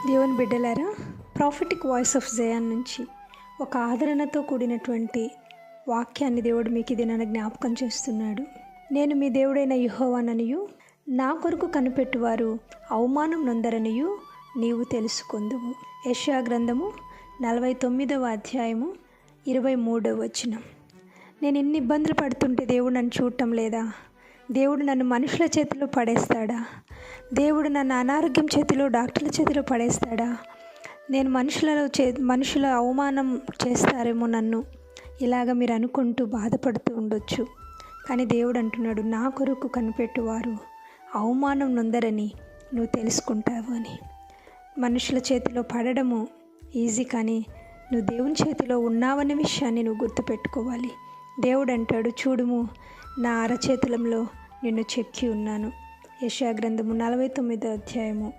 దేవుని బిడ్డలారా, prophetic voice of Zion నుంచి ఒక ఆదరణతో కూడినటువంటి వాక్యాన్ని దేవుడు మీకు ఇది నన్ను జ్ఞాపకం చేస్తున్నాడు. నేను మీ దేవుడైన యెహోవాననియు, నా కొరకు కనిపెట్టువారు అవమానం నొందరనియు నీవు తెలుసుకొందువు. యెషయా గ్రంథము 49వ అధ్యాయము 23వ వచనం. నేను ఇన్ని ఇబ్బందులు పడుతుంటే దేవుడు నన్ను చూడటం లేదా? దేవుడు నన్ను మనుషుల చేతిలో పడేస్తాడా? దేవుడు నన్ను అనారోగ్యం చేతిలో, డాక్టర్ల చేతిలో పడేస్తాడా? నేను మనుషుల అవమానం చేస్తారేమో నన్ను, ఇలాగ మీరు అనుకుంటూ బాధపడుతూ ఉండొచ్చు. కానీ దేవుడు అంటున్నాడు, నా కొరకు కనిపెట్టువారు అవమానం నొందరని నువ్వు తెలుసుకుంటావు అని. మనుషుల చేతిలో పడడము ఈజీ, కానీ నువ్వు దేవుని చేతిలో ఉన్నావనే విషయాన్ని నువ్వు గుర్తుపెట్టుకోవాలి. దేవుడు అంటాడు, చూడుము నా అరచేతులంలో నిన్ను చెక్కి ఉన్నాను. యెషయా గ్రంథము 49వ అధ్యాయము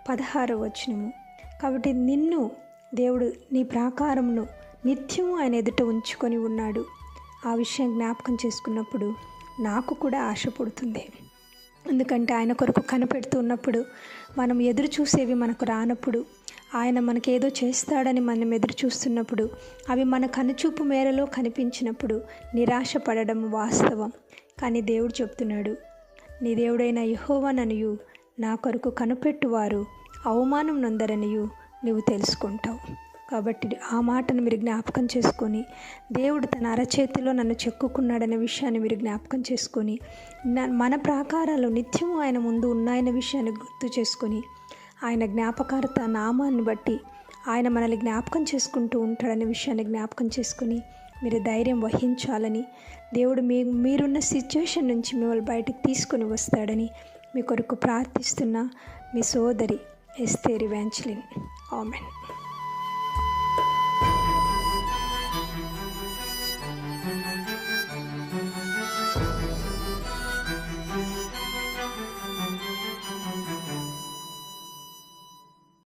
16వ వచనము. కాబట్టి నిన్ను దేవుడు నీ ప్రాకారమును నిత్యము ఆయన ఎదుట ఉంచుకొని ఉన్నాడు. ఆ విషయం జ్ఞాపకం చేసుకున్నప్పుడు నాకు కూడా ఆశ పుడుతుంది. ఎందుకంటే ఆయన కొరకు కనిపెడుతూ ఉన్నప్పుడు, మనం ఎదురు చూసేవి మనకు రానప్పుడు, ఆయన మనకేదో చేస్తాడని మనం ఎదురు చూస్తున్నప్పుడు, అవి మన కనుచూపు మేరలో కనిపించినప్పుడు నిరాశ పడడం వాస్తవం. కానీ దేవుడు చెప్తున్నాడు, నీ దేవుడైన యెహోవాననియు, నా కొరకు కనిపెట్టువారు అవమానం నొందరనియు నువ్వు తెలుసుకుంటావు. కాబట్టి ఆ మాటను మీరు జ్ఞాపకం చేసుకొని, దేవుడు తన అరచేతిలో నన్ను చెక్కుకున్నాడనే విషయాన్ని మీరు జ్ఞాపకం చేసుకొని, మన ప్రాకారాలు నిత్యము ఆయన ముందు ఉన్నాయనే విషయాన్ని గుర్తు చేసుకొని, ఆయన జ్ఞాపకార్థ నామాన్ని బట్టి ఆయన మనల్ని జ్ఞాపకం చేసుకుంటూ ఉంటాడనే విషయాన్ని జ్ఞాపకం చేసుకుని మీరు ధైర్యం వహించాలని, దేవుడు మీరున్న సిచ్యువేషన్ నుంచి మిమ్మల్ని బయటికి తీసుకొని వస్తాడని మీ కొరకు ప్రార్థిస్తున్న మీ సోదరి ఎస్తేర్ ఎవాంజెలిన్. ఆమెన్.